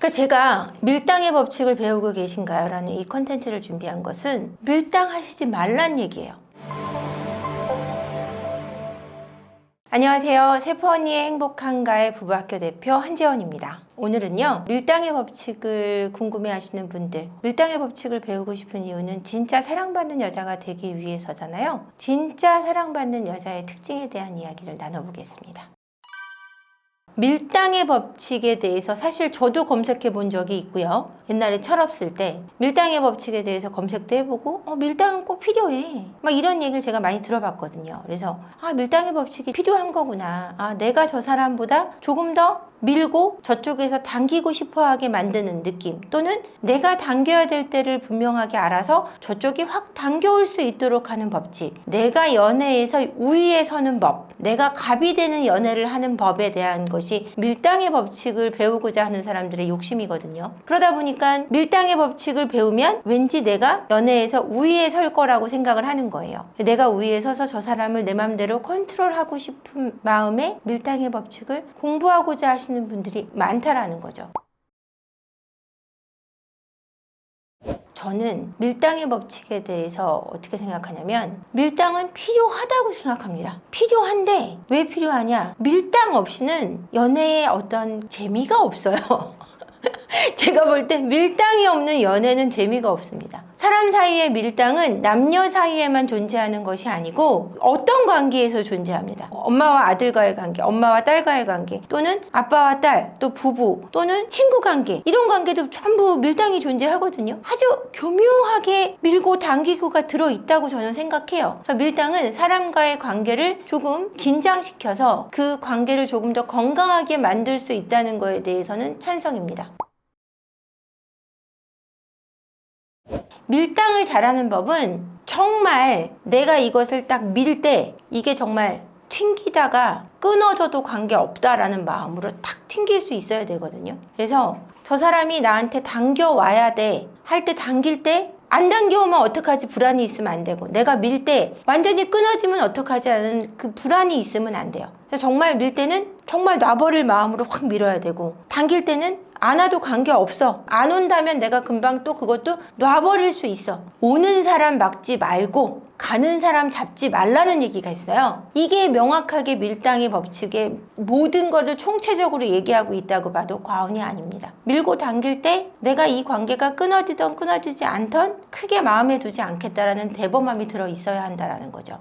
그러니까 제가 밀당의 법칙을 배우고 계신가요? 라는 이 컨텐츠를 준비한 것은 밀당하시지 말란 얘기예요. 안녕하세요. 세포 언니의 행복한가의 부부학교 대표 한재원입니다. 오늘은요, 밀당의 법칙을 궁금해하시는 분들, 밀당의 법칙을 배우고 싶은 이유는 진짜 사랑받는 여자가 되기 위해서잖아요. 진짜 사랑받는 여자의 특징에 대한 이야기를 나눠보겠습니다. 밀당의 법칙에 대해서 사실 저도 검색해 본 적이 있고요. 옛날에 철없을 때 밀당의 법칙에 대해서 검색도 해보고 밀당은 꼭 필요해 막 이런 얘기를 제가 많이 들어봤거든요. 그래서 밀당의 법칙이 필요한 거구나. 내가 저 사람보다 조금 더 밀고 저쪽에서 당기고 싶어하게 만드는 느낌, 또는 내가 당겨야 될 때를 분명하게 알아서 저쪽이 확 당겨올 수 있도록 하는 법칙, 내가 연애에서 우위에 서는 법, 내가 갑이 되는 연애를 하는 법에 대한 것이 밀당의 법칙을 배우고자 하는 사람들의 욕심이거든요. 그러다 보니까 밀당의 법칙을 배우면 왠지 내가 연애에서 우위에 설 거라고 생각을 하는 거예요. 내가 우위에 서서 저 사람을 내 맘대로 컨트롤하고 싶은 마음에 밀당의 법칙을 공부하고자 하시는 분들이 많다라는 거죠. 저는 밀당의 법칙에 대해서 어떻게 생각하냐면, 밀당은 필요하다고 생각합니다. 필요한데 왜 필요하냐? 밀당 없이는 연애에 어떤 재미가 없어요. 제가 볼 때 밀당이 없는 연애는 재미가 없습니다. 사람 사이의 밀당은 남녀 사이에만 존재하는 것이 아니고 어떤 관계에서 존재합니다. 엄마와 아들과의 관계, 엄마와 딸과의 관계, 또는 아빠와 딸, 또 부부, 또는 친구 관계, 이런 관계도 전부 밀당이 존재하거든요. 아주 교묘하게 밀고 당기고가 들어있다고 저는 생각해요. 그래서 밀당은 사람과의 관계를 조금 긴장시켜서 그 관계를 조금 더 건강하게 만들 수 있다는 거에 대해서는 찬성입니다. 밀당을 잘하는 법은 정말 내가 이것을 딱 밀 때 이게 정말 튕기다가 끊어져도 관계없다라는 마음으로 탁 튕길 수 있어야 되거든요. 그래서 저 사람이 나한테 당겨와야 돼 할 때 당길 때 안 당겨오면 어떡하지 불안이 있으면 안 되고, 내가 밀 때 완전히 끊어지면 어떡하지 하는 그 불안이 있으면 안 돼요. 그래서 정말 밀 때는 정말 놔버릴 마음으로 확 밀어야 되고, 당길 때는 안 와도 관계없어. 안 온다면 내가 금방 또 그것도 놔버릴 수 있어. 오는 사람 막지 말고 가는 사람 잡지 말라는 얘기가 있어요. 이게 명확하게 밀당의 법칙의 모든 것을 총체적으로 얘기하고 있다고 봐도 과언이 아닙니다. 밀고 당길 때 내가 이 관계가 끊어지던 끊어지지 않던 크게 마음에 두지 않겠다라는 대범함이 들어있어야 한다는 거죠.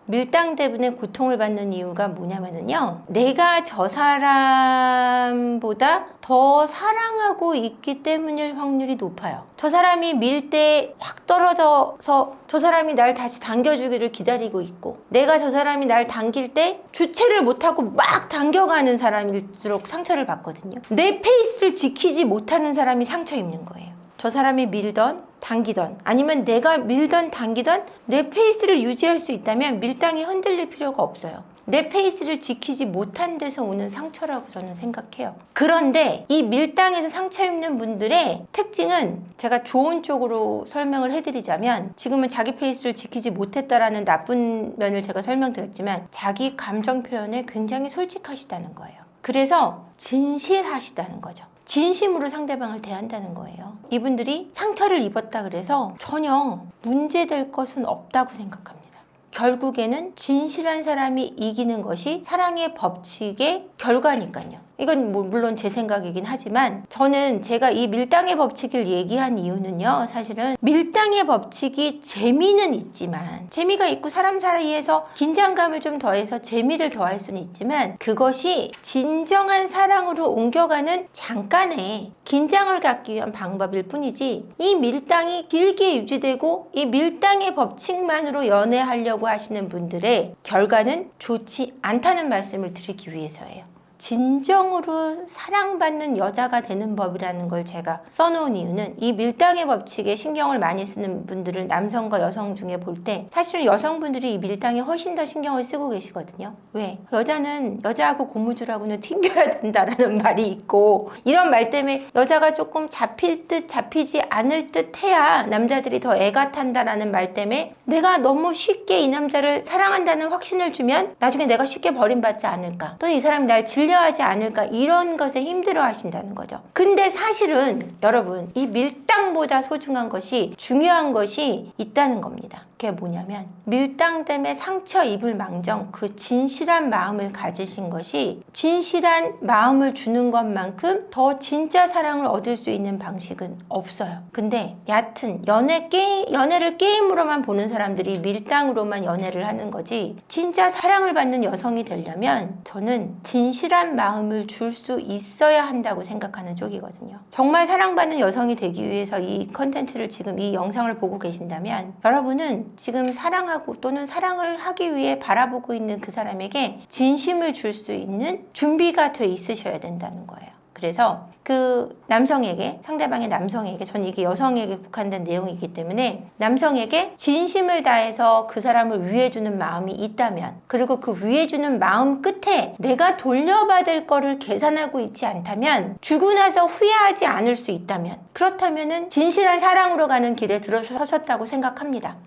밀당 때문에 고통을 받는 이유가 뭐냐면요, 내가 저 사람보다 더 사랑하고 있기 때문일 확률이 높아요. 저 사람이 밀 때 확 떨어져서 저 사람이 날 다시 당겨주기를 기다리고 있고, 내가 저 사람이 날 당길 때 주체를 못하고 막 당겨가는 사람일수록 상처를 받거든요. 내 페이스를 지키지 못하는 사람이 상처 입는 거예요. 저 사람이 밀던 당기던, 아니면 내가 밀던 당기던 내 페이스를 유지할 수 있다면 밀당이 흔들릴 필요가 없어요. 내 페이스를 지키지 못한 데서 오는 상처라고 저는 생각해요. 그런데 이 밀당에서 상처 입는 분들의 특징은, 제가 좋은 쪽으로 설명을 해드리자면, 지금은 자기 페이스를 지키지 못했다라는 나쁜 면을 제가 설명드렸지만, 자기 감정 표현에 굉장히 솔직하시다는 거예요. 그래서 진실하시다는 거죠. 진심으로 상대방을 대한다는 거예요. 이분들이 상처를 입었다 그래서 전혀 문제될 것은 없다고 생각합니다. 결국에는 진실한 사람이 이기는 것이 사랑의 법칙의 결과니까요. 이건 물론 제 생각이긴 하지만, 저는 제가 이 밀당의 법칙을 얘기한 이유는요, 사실은 밀당의 법칙이 재미는 있지만, 재미가 있고 사람 사이에서 긴장감을 좀 더해서 재미를 더할 수는 있지만, 그것이 진정한 사랑으로 옮겨가는 잠깐의 긴장을 갖기 위한 방법일 뿐이지, 이 밀당이 길게 유지되고 이 밀당의 법칙만으로 연애하려고 하시는 분들의 결과는 좋지 않다는 말씀을 드리기 위해서예요. 진정으로 사랑받는 여자가 되는 법이라는 걸 제가 써놓은 이유는, 이 밀당의 법칙에 신경을 많이 쓰는 분들을 남성과 여성 중에 볼 때 사실 여성분들이 이 밀당에 훨씬 더 신경을 쓰고 계시거든요. 왜? 여자는 여자하고 고무줄하고는 튕겨야 된다라는 말이 있고, 이런 말 때문에 여자가 조금 잡힐 듯 잡히지 않을 듯 해야 남자들이 더 애가 탄다라는 말 때문에, 내가 너무 쉽게 이 남자를 사랑한다는 확신을 주면 나중에 내가 쉽게 버림받지 않을까, 또는 이 사람이 날 질려 불려하지 않을까, 이런 것에 힘들어 하신다는 거죠. 근데 사실은 여러분, 이 밀당보다 소중한 것이, 중요한 것이 있다는 겁니다. 그게 뭐냐면, 밀당 때문에 상처 입을 망정 그 진실한 마음을 가지신 것이, 진실한 마음을 주는 것만큼 더 진짜 사랑을 얻을 수 있는 방식은 없어요. 근데 얕은 연애를 게임으로만 보는 사람들이 밀당으로만 연애를 하는 거지, 진짜 사랑을 받는 여성이 되려면 저는 진실한 마음을 줄 수 있어야 한다고 생각하는 쪽이거든요. 정말 사랑받는 여성이 되기 위해서 이 컨텐츠를, 지금 이 영상을 보고 계신다면, 여러분은 지금 사랑하고 또는 사랑을 하기 위해 바라보고 있는 그 사람에게 진심을 줄 수 있는 준비가 돼 있으셔야 된다는 거예요. 그래서 그 남성에게, 상대방의 남성에게, 저는 이게 여성에게 국한된 내용이기 때문에, 남성에게 진심을 다해서 그 사람을 위해주는 마음이 있다면, 그리고 그 위해주는 마음 끝에 내가 돌려받을 거를 계산하고 있지 않다면, 주고 나서 후회하지 않을 수 있다면, 그렇다면은 진실한 사랑으로 가는 길에 들어서셨다고 생각합니다.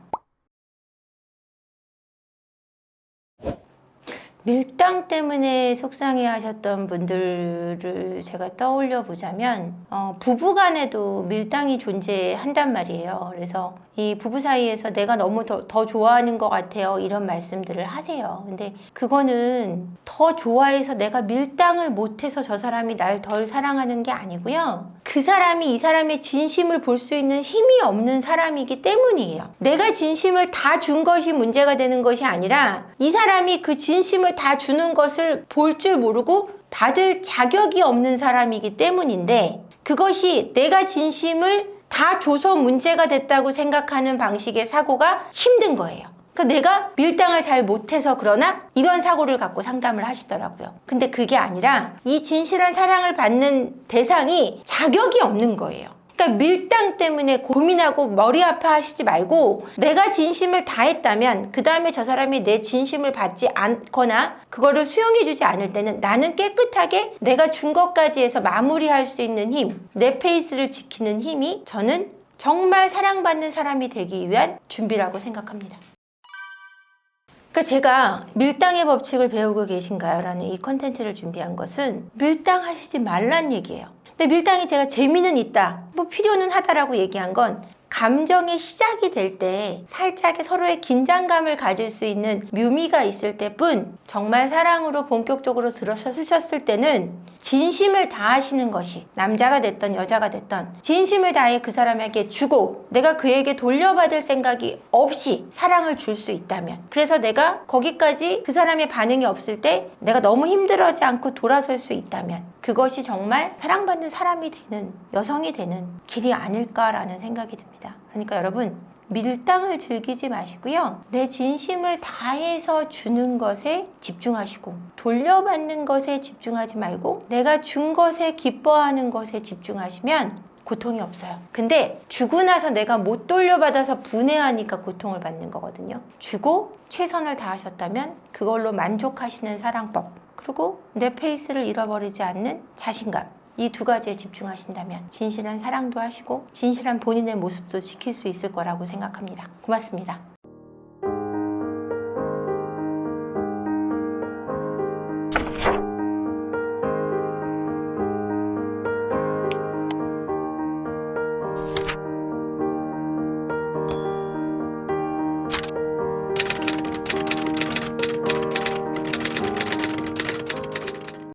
밀당 때문에 속상해 하셨던 분들을 제가 떠올려 보자면, 부부 간에도 밀당이 존재한단 말이에요. 그래서 이 부부 사이에서 내가 너무 더 좋아하는 것 같아요, 이런 말씀들을 하세요. 근데 그거는 더 좋아해서 내가 밀당을 못해서 저 사람이 날 덜 사랑하는 게 아니고요. 그 사람이 이 사람의 진심을 볼 수 있는 힘이 없는 사람이기 때문이에요. 내가 진심을 다 준 것이 문제가 되는 것이 아니라, 이 사람이 그 진심을 다 주는 것을 볼 줄 모르고 받을 자격이 없는 사람이기 때문인데, 그것이 내가 진심을 다 줘서 문제가 됐다고 생각하는 방식의 사고가 힘든 거예요. 그러니까 내가 밀당을 잘 못해서 그러나, 이런 사고를 갖고 상담을 하시더라고요. 근데 그게 아니라 이 진실한 사랑을 받는 대상이 자격이 없는 거예요. 그러니까 밀당 때문에 고민하고 머리 아파하시지 말고, 내가 진심을 다했다면 그 다음에 저 사람이 내 진심을 받지 않거나 그거를 수용해주지 않을 때는, 나는 깨끗하게 내가 준 것까지 해서 마무리할 수 있는 힘, 내 페이스를 지키는 힘이, 저는 정말 사랑받는 사람이 되기 위한 준비라고 생각합니다. 그러니까 제가 밀당의 법칙을 배우고 계신가요? 라는 이 컨텐츠를 준비한 것은, 밀당하시지 말란 얘기예요. 근데 밀당이 제가 재미는 있다, 뭐 필요는 하다라고 얘기한 건, 감정의 시작이 될 때 살짝의 서로의 긴장감을 가질 수 있는 묘미가 있을 때뿐, 정말 사랑으로 본격적으로 들어서셨을 때는 진심을 다하시는 것이, 남자가 됐던 여자가 됐던 진심을 다해 그 사람에게 주고, 내가 그에게 돌려받을 생각이 없이 사랑을 줄 수 있다면, 그래서 내가 거기까지 그 사람의 반응이 없을 때 내가 너무 힘들어하지 않고 돌아설 수 있다면, 그것이 정말 사랑받는 사람이 되는, 여성이 되는 길이 아닐까라는 생각이 듭니다. 그러니까 여러분, 밀당을 즐기지 마시고요. 내 진심을 다해서 주는 것에 집중하시고, 돌려받는 것에 집중하지 말고 내가 준 것에 기뻐하는 것에 집중하시면 고통이 없어요. 근데 주고 나서 내가 못 돌려받아서 분해하니까 고통을 받는 거거든요. 주고 최선을 다하셨다면 그걸로 만족하시는 사랑법, 그리고 내 페이스를 잃어버리지 않는 자신감, 이 두 가지에 집중하신다면 진실한 사랑도 하시고 진실한 본인의 모습도 지킬 수 있을 거라고 생각합니다. 고맙습니다.